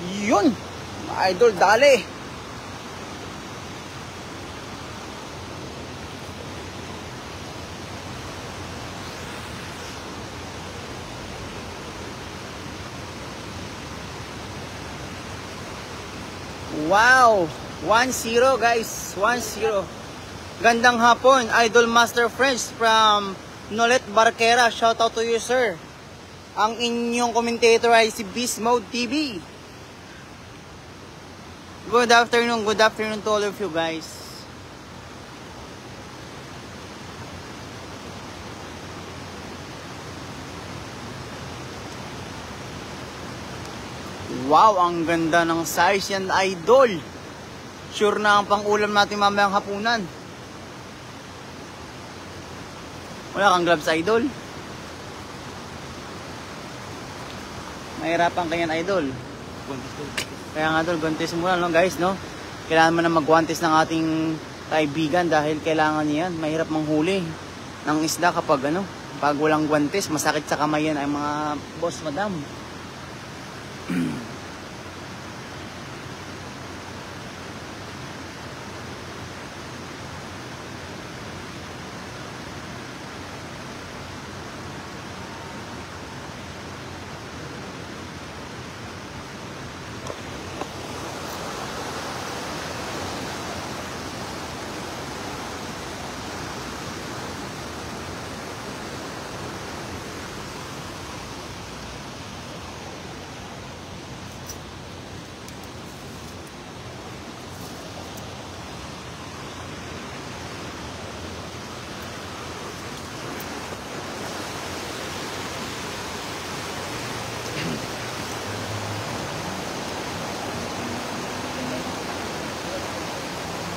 Yun, mga idol, dali. Wow, 1-0 guys, 1-0. Gandang hapon, Idol Master Friends from Nolet Barquera. Shout out to you, sir. Ang inyong commentator ay si Beast Mode TV. Good afternoon to all of you guys. Wow, ang ganda ng size yan, idol. Sure na ang pang-ulam natin mamayang hapunan. Wala kang gloves, idol? Mahirapan kanyan, idol. Kaya nga, idol, guantes muna, no, guys, no? Kailangan mo na magguantes ng ating kaibigan dahil kailangan niyan. Mahirap manghuli ng isda kapag, ano, pag walang guantes, masakit sa kamay yan ay mga boss, madam.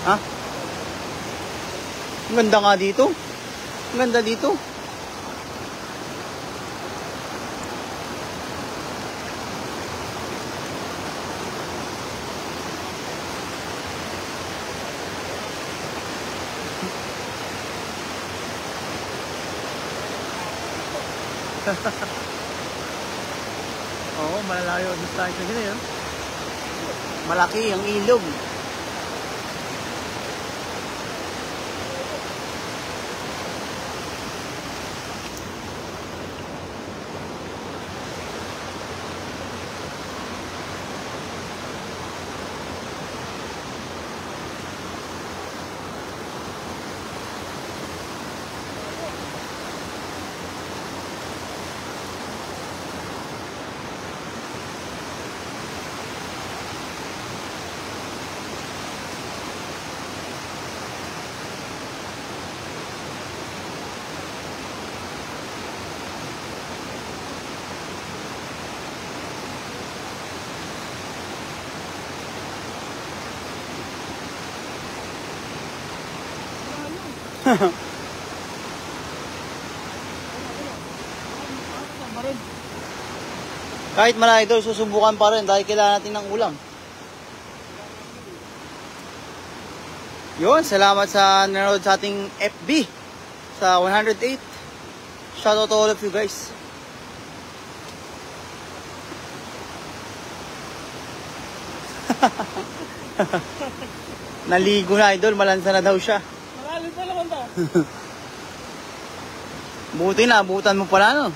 Ha? Ang ganda nga dito. Ang ganda dito. Oo, malalayo ang distansya nila yun. Malaki ang ilog. Kahit malaki daw, susubukan pa rin dahil kailangan natin ng ulam. Yun, salamat sa nanonood sa ating FB sa 108. Shout out to all of you guys. Naligo na, idol, malansa na daw siya. Malalim pa naman daw. Buti na, abutan mo pala, no?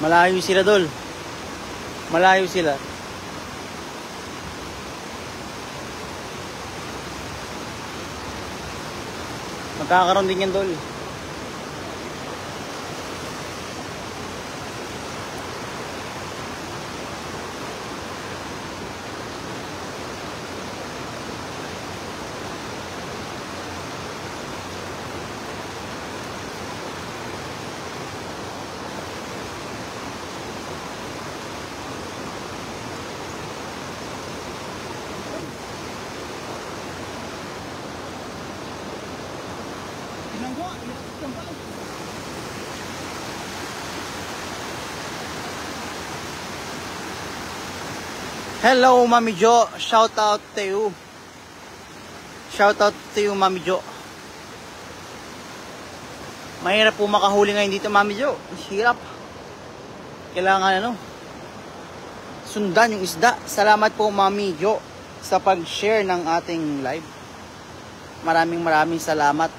Malayo sila, dol. Malayo sila. Magkakaroon din yan, dol. Hello, Mami Jo. Shout out to you. Shout out to you, Mami Jo. Mahirap po makahuli ngayon dito, Mami Jo. Hirap. Kailangan sundan yung isda. Salamat po, Mami Jo, sa pag-share ng ating live. Maraming salamat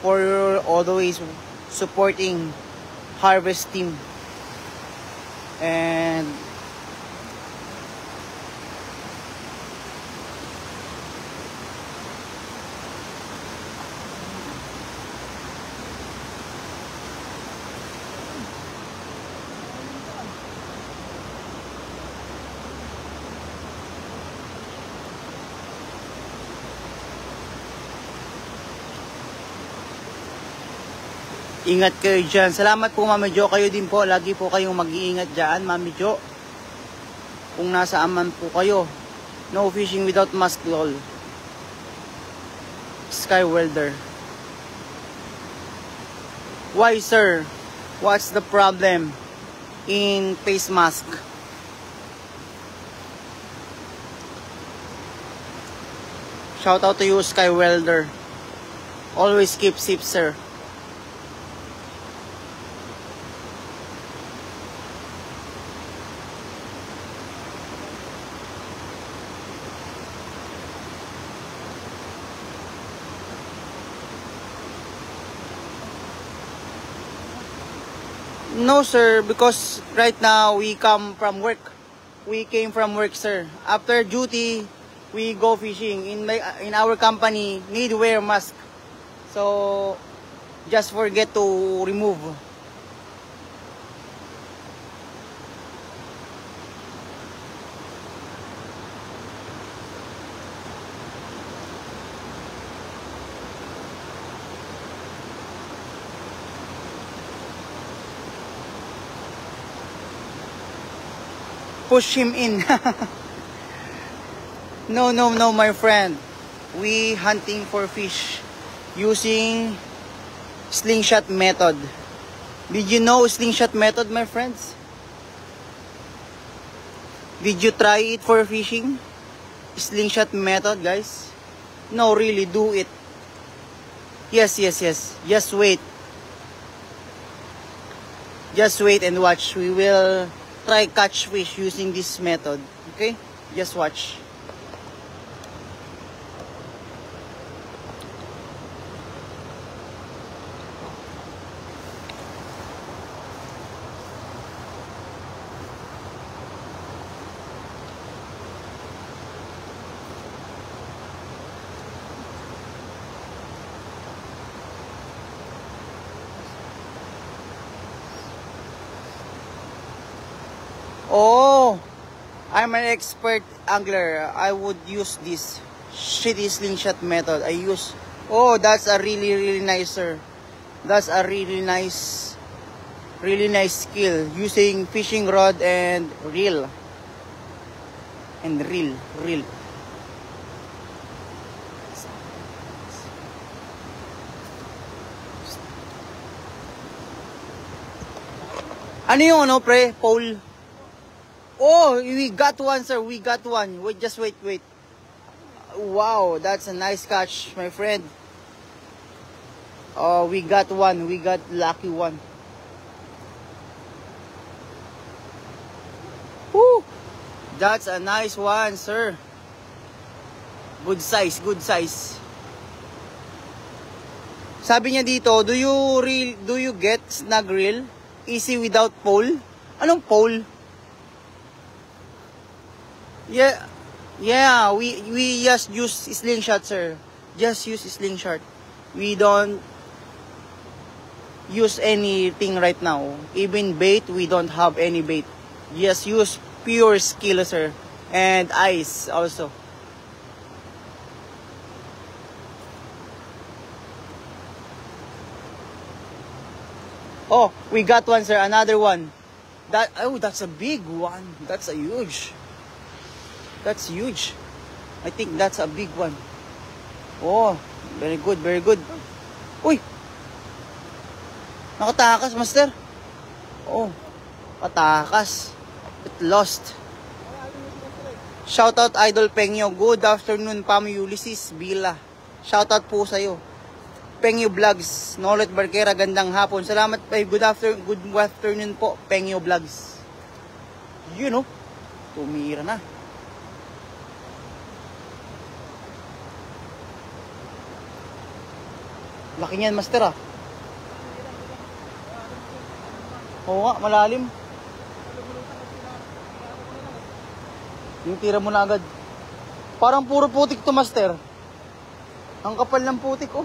for always supporting Harvest Team. And ingat kayo dyan. Salamat po, Mami Jo. Kayo din po. Lagi po kayong mag-iingat dyan, Mami Jo. Kung nasa aman po kayo. No fishing without mask, lol. Sky Welder. Why, sir? What's the problem in face mask? Shout out to you, Sky Welder. Always keep safe, sir. No, sir, because right now we come from work. We came from work, sir. After duty, we go fishing. In our company, need wear mask. So, just forget to remove. Push him in. No, my friend. We hunting for fish using slingshot method. Did you know slingshot method, my friends? Did you try it for fishing? Slingshot method, guys? No, really, do it. Yes. Just wait. Just wait and watch. We will try catch fish using this method. Okay? Just watch. Oh, I'm an expert angler. I would use this shitty slingshot method. I use. Oh, that's a really nice, sir. That's a really nice skill using fishing rod and reel. And reel. Ano yung pre? Pole. Oh, we got one, sir. We got one. Wait. Wow, that's a nice catch, my friend. Oh, we got one. We got lucky one. Woo! That's a nice one, sir. Good size. Sabi niya dito, do you get snag reel easy without pole? Anong pole? Yeah, we just use slingshot, sir. Just use slingshot. We don't use anything right now. Even bait, we don't have any bait. Just use pure skill, sir. And ice also. Oh, we got one, sir. Another one. That's a big one. That's huge. I think that's a big one. Oh, very good. Uy! Nakatakas, master. Oh, katakas. It lost. Shoutout Idol Pengyo. Good afternoon, Pam Ulysses Bila. Shoutout po sa'yo. Pengyo Vlogs. Nolet Barquera, gandang hapon. Salamat. Good afternoon po, Pengyo Vlogs. Yun know, tumira na. Laki niyan, master ah. Oo nga, malalim. Yung tira mo na agad. Parang puro putik to, master. Ang kapal ng putik, oh.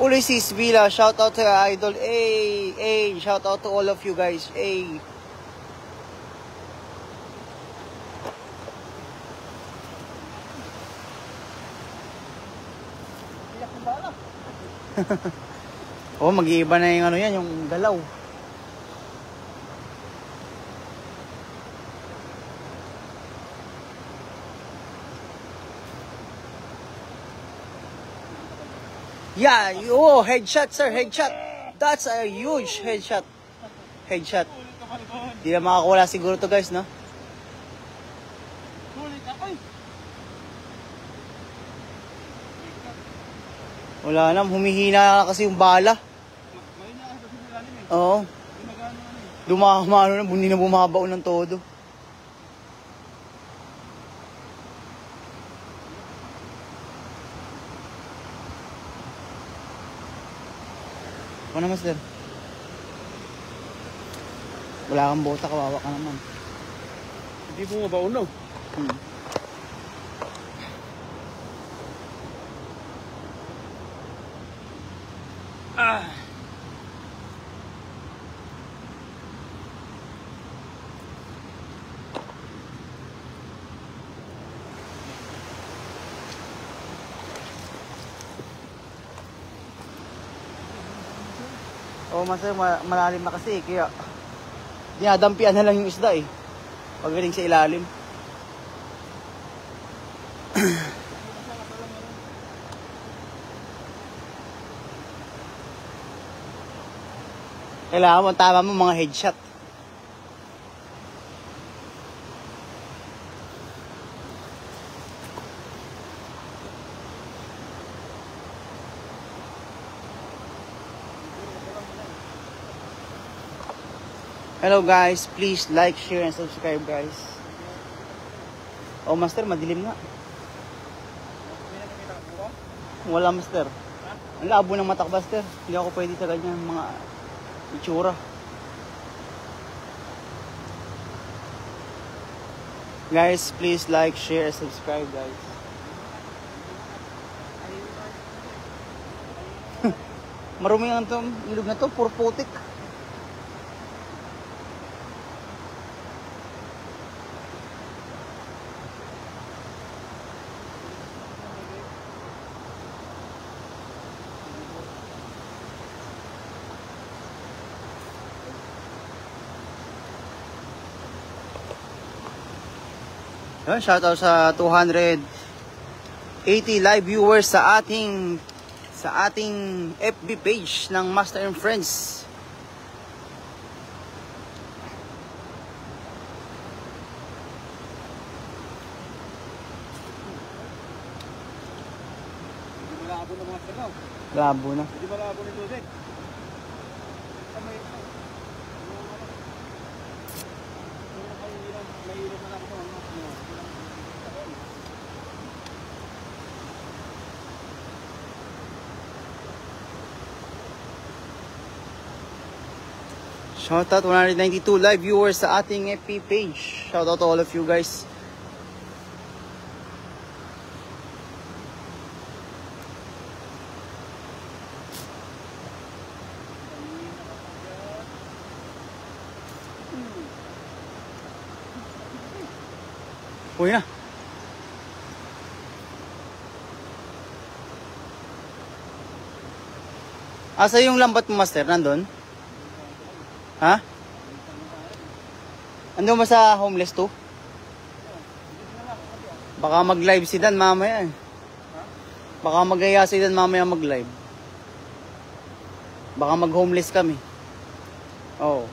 Ulysses Villa, shout out to Idol. Hey, shout out to all of you guys. Hey. Oh, mag-iiba na yung ano yan, yung galaw. Yeah, oh, headshot sir, headshot. That's a huge headshot. Headshot. Di na makakawala siguro to guys, no? Wala na, humihina na kasi yung bala. Oo. Dumamano na, hindi na bumabaon ng todo. Ano master? Wala kang bota, kawawa ka naman. Hindi bumabaon no? Oo, master, malalim na kasi, kaya dinadampian na lang yung isda eh. Pagdating sa ilalim. Kailangan mo, tama mo mga headshot. Hello guys, please like, share, and subscribe guys. Oh master, madilim nga. Wala master. Ang labo ng mata ko master. Hindi ako pwede sa ganyan mga itsura. Guys, please like, share, and subscribe guys. Marumi ang itong ilog na to, puro putik. Shoutout sa 280 live viewers sa ating FB page ng Master and Friends. Hindi malabo na mga sanaw. Labo na. Hindi malabo na tubig. Shoutout 192 live viewers sa ating FB page. Shoutout to all of you guys. Uy na. Asa yung lambat mo master? Nandun? Ha? Ando ba sa homeless to? Baka mag-live si Dan mamaya eh. Baka mag-aya si Dan mamaya mag-live. Baka mag-homeless kami. Oo.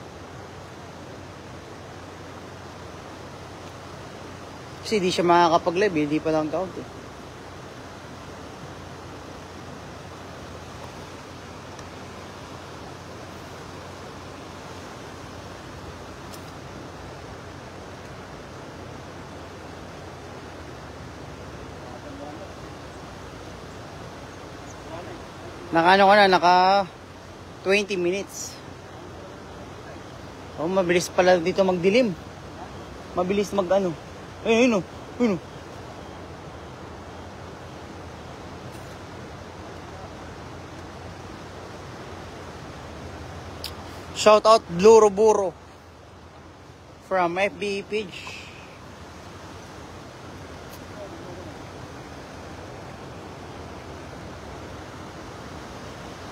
Kasi di siya makakapag-live eh. Di pa lang count eh. Naka 20 minutes. Oh, mabilis pala dito magdilim. Mabilis mag-ano. Ayun. Shout out Bluro Buro from FB page.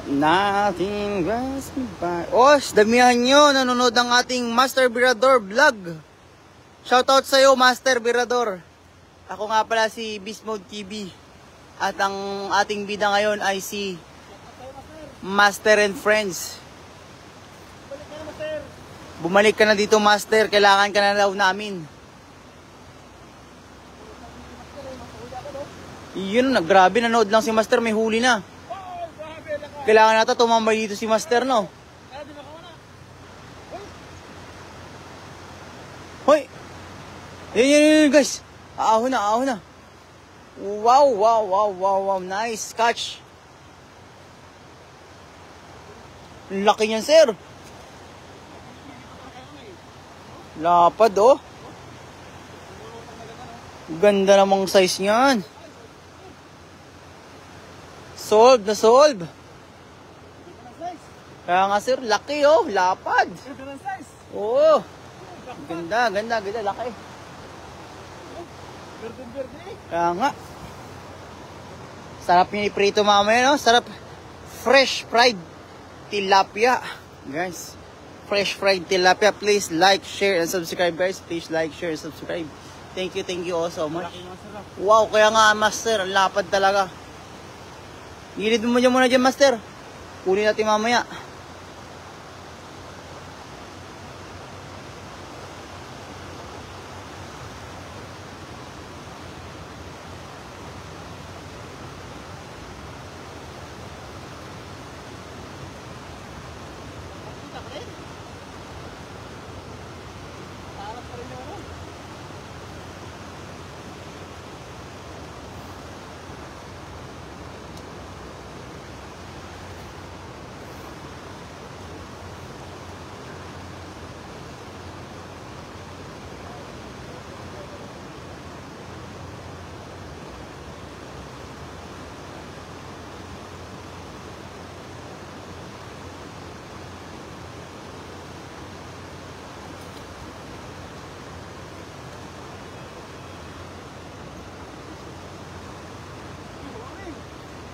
Nothing was me by. Damihan nyo nanonood ng ating Master Birador vlog. Shoutout sa'yo, Master Birador. Ako nga pala si Beast Mode TV. At ang ating bida ngayon ay si Master and Friends. Bumalik ka na dito, Master. Kailangan ka na daw namin. Yun, grabe, nanood lang si Master. May huli na. Kailangan nata tumambay dito si Master, no? Hoy! Yan, guys. Ahon na. Wow. Nice catch. Laki niyan, sir. Lapad, oh. Ganda namang size niyan. Solve. Kaya nga, sir, laki, oh. Lapad. Oo. Ganda, laki. Kaya nga. Sarap yung iprito mamaya, no? Sarap. Fresh fried tilapia. Guys, fresh fried tilapia. Please like, share, and subscribe, guys. Please like, share, and subscribe. Thank you all so much. Wow, kaya nga, Master. Lapad talaga. Gilid mo muna dyan, Master. Kunin natin mamaya.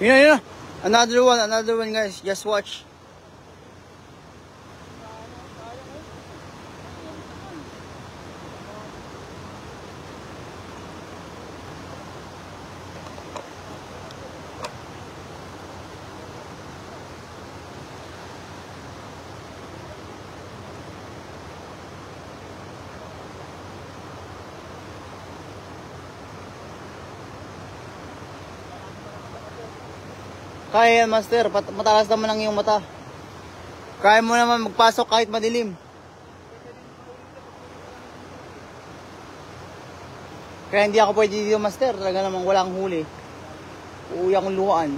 Yun. Another one, guys. Just watch. Kaya yan, Master. Matalas naman ang iyong mata. Kaya mo naman magpasok kahit madilim. Kaya hindi ako pwede dito, Master. Talaga namang walang huli. Uuwi akong luhaan.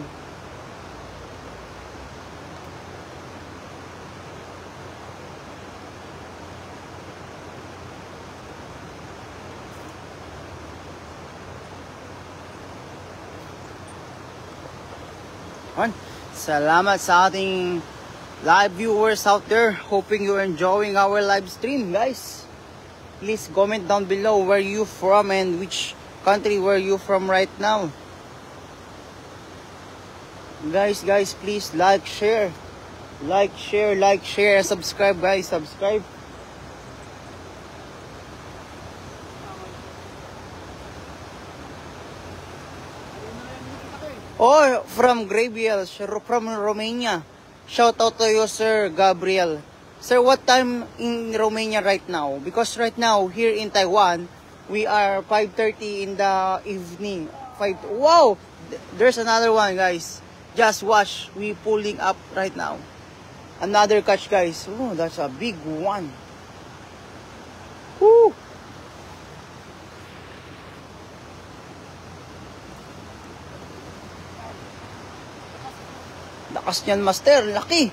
Salamat sa ating live viewers out there. Hoping you're enjoying our live stream, guys. Please comment down below where you from and which country were you from right now. Guys, please like, share, Like, share, subscribe guys, subscribe. Oh, from Gabriel, from Romania. Shout out to you, Sir Gabriel. Sir, what time in Romania right now? Because right now, here in Taiwan, we are 5:30 in the evening. Wow! There's another one, guys. Just watch. We pulling up right now. Another catch, guys. Oh, that's a big one. Woo! Lakas niyan, master. Laki.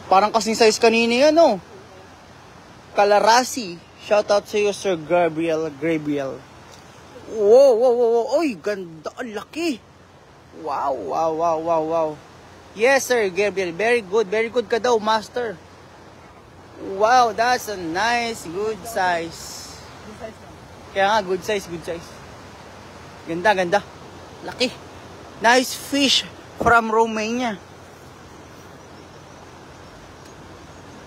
Parang kasing size kanina yan, oh. Kalarasi. Shout out sa iyo, Sir Gabriel. Wow. Oy, ganda. Ang laki. Wow. Yes, Sir Gabriel. Very good ka daw, master. Wow, that's a nice, good size. Kaya nga, good size. Ganda. Laki. Nice fish from Romania.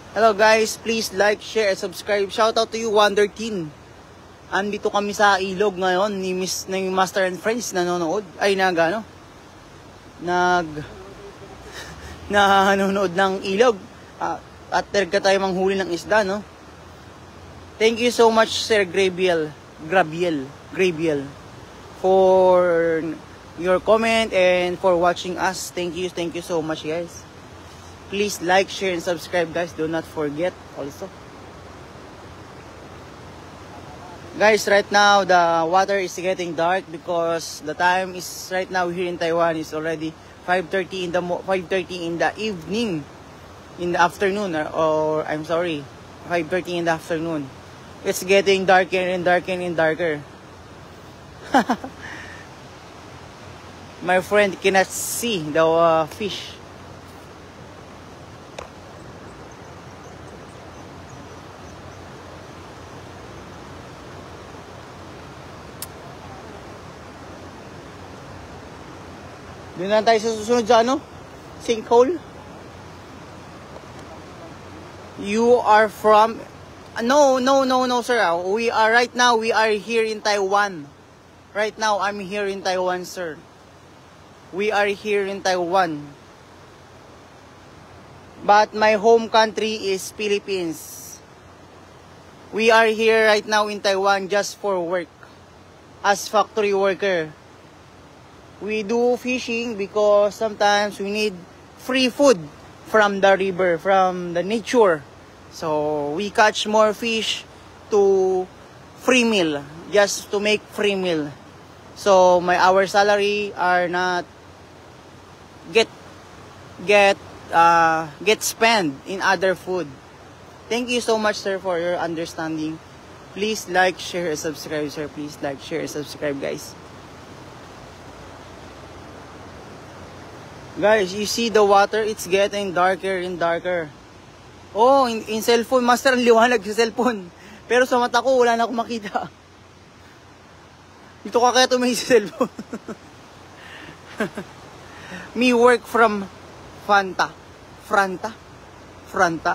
Hello guys, please like, share, subscribe. Shout out to you, Wonder Teen. Andito kami sa ilog ngayon ni Master and Friends nanonood. Ay, nanonood ng ilog. At terga tayo manghuli ng isda, no? Thank you so much, Sir Gabriel, for your comment and for watching us. Thank you so much, guys. Please like, share, and subscribe, guys. Do not forget also. Guys, right now, the water is getting dark because the time is right now here in Taiwan is already 5:30 in the evening, in the afternoon, or I'm sorry, 5:30 in the afternoon. It's getting darker and darker. My friend cannot see the fish. Doon na tayo sa susunod sa sinkhole. You are from... No, sir. We are here in Taiwan. Right now, I'm here in Taiwan, sir. We are here in Taiwan. But my home country is Philippines. We are here right now in Taiwan just for work. As factory worker. We do fishing because sometimes we need free food from the river, from the nature. So we catch more fish to free meal, just to make free meal. So our salary are not get spent in other food. Thank you so much, sir, for your understanding. Please like, share, subscribe, sir. Please like, share, subscribe, guys. Guys, you see the water, it's getting darker and darker. Oh, in cellphone, master, ang liwanag sa cellphone. Pero sa mata ko, wala na akong makita. Dito ka kaya tumingin sa cellphone. Me work from Franta.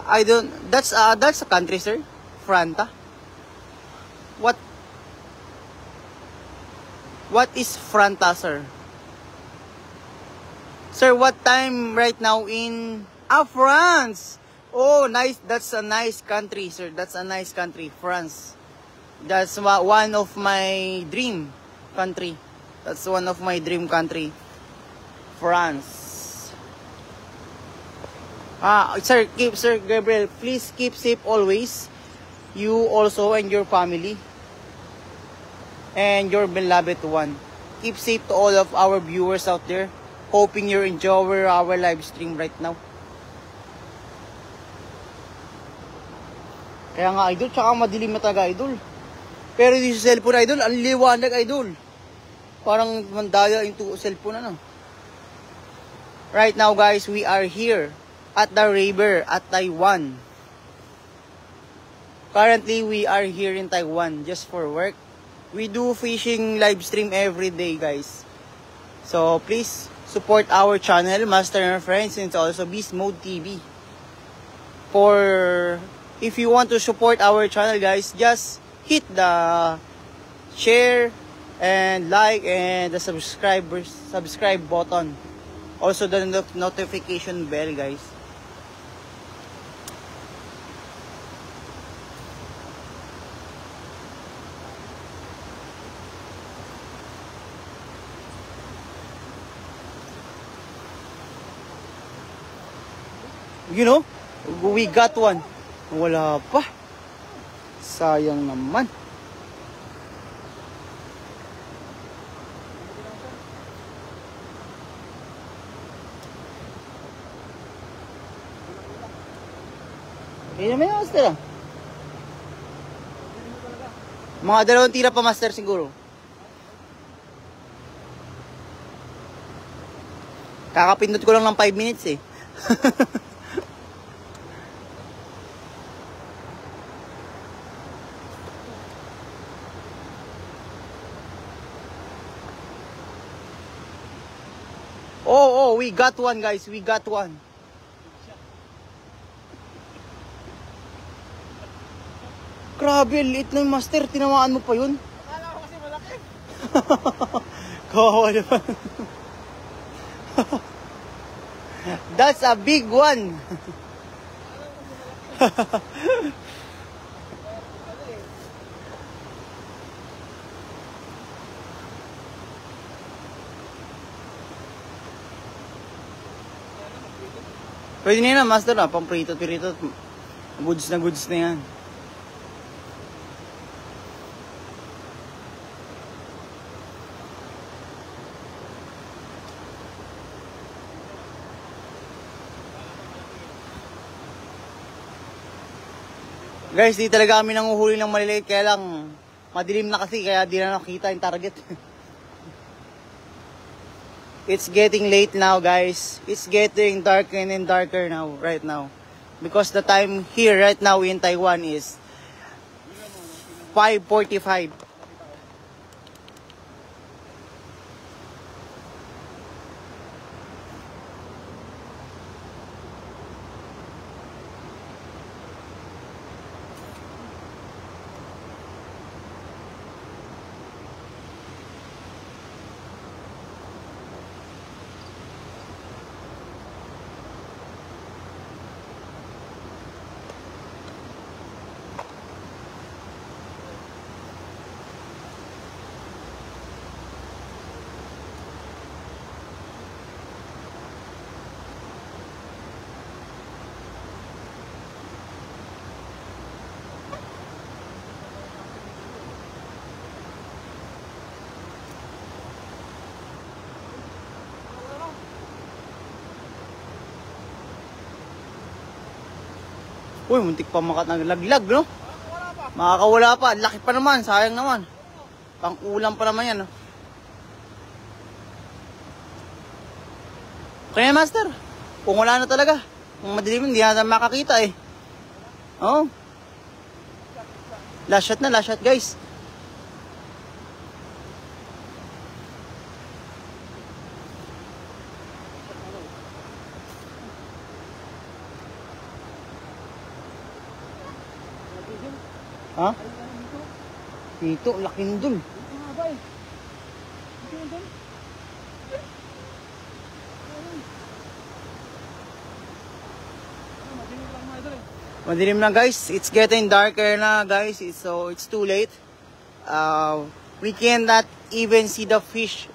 I don't, that's a country, sir. Franta. What is Franta, sir? Sir, what time right now in France? Oh, nice. That's a nice country, sir. That's a nice country, France. That's one of my dream country. That's one of my dream country, France. Sir Gabriel, please keep safe always. You also and your family and your beloved one. Keep safe to all of our viewers out there. Hoping you're enjoying our live stream right now. Kaya nga, idol, tsaka madilim na talaga, idol. Pero yung cellphone, idol, ang liwanag, idol. Parang mandaya into cellphone, Right now, guys, we are here at the river at Taiwan. Currently, we are here in Taiwan just for work. We do fishing live stream every day, guys. So, please, support our channel, Master and Friends, and also Beast Mode TV. If you want to support our channel, guys, just hit the share and like and the subscribe button. Also the notification bell, guys. You know, we got one. Wala pa. Sayang naman. Okay naman yung master ah. Mga 2 tira pa, master, siguro. Kakapindot ko lang ng 5 minutes eh. Oh, we got one, guys. We got one. Grabe, liit na yung master. Tinamaan mo pa yun. Akala ko kasi malaki. Kawawa naman. That's a big one. Pwede na yan, master, pamprito. Goods na yan. Guys, di talaga kami nanguhuli ng maliliit, kaya lang madilim na kasi, kaya di na nakita yung target. It's getting late now, guys. It's getting darker and darker now, right now. Because the time here right now in Taiwan is 5:45. Uy, muntik pa nalaglag, no? Makakawala pa. Laki pa naman. Sayang naman. Pang-ulam pa naman yan, no? Kaya, master. Kung wala na talaga. Kung madilim, hindi na makakita, eh. Oh. Last shot, guys. Ha? Dito, laking dun. Madilim na, guys. It's getting darker na, guys. So it's too late. We cannot even see the fish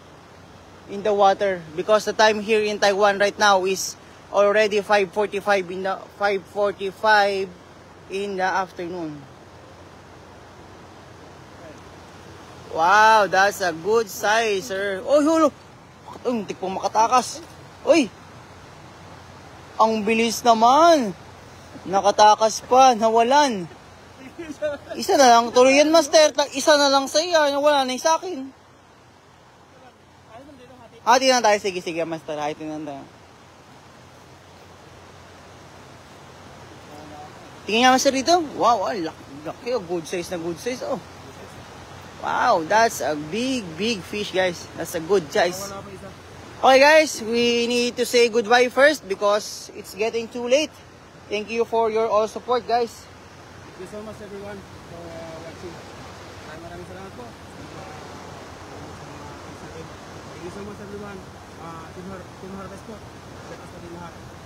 in the water because the time here in Taiwan right now is already 5:45 in the afternoon. Wow, that's a good size, sir. Oy, hulo. Hindi po makatakas. Oy. Ang bilis naman. Nakatakas pa, nawalan. Isa na lang, tuloy yan, master. Isa na lang sa iya, nawala na yung sa akin. Hati na tayo, sige, master. Hati na tayo. Tingnan nga, master, dito. Wow, laki. Good size, oh. Wow, that's a big fish, guys. That's a good size. Okay guys, we need to say goodbye first because it's getting too late. Thank you for your all support guys. Thank you so much everyone for watching. Maraming salamat po. Thank you so much everyone. Team Harvest po. Shout out sa lahat.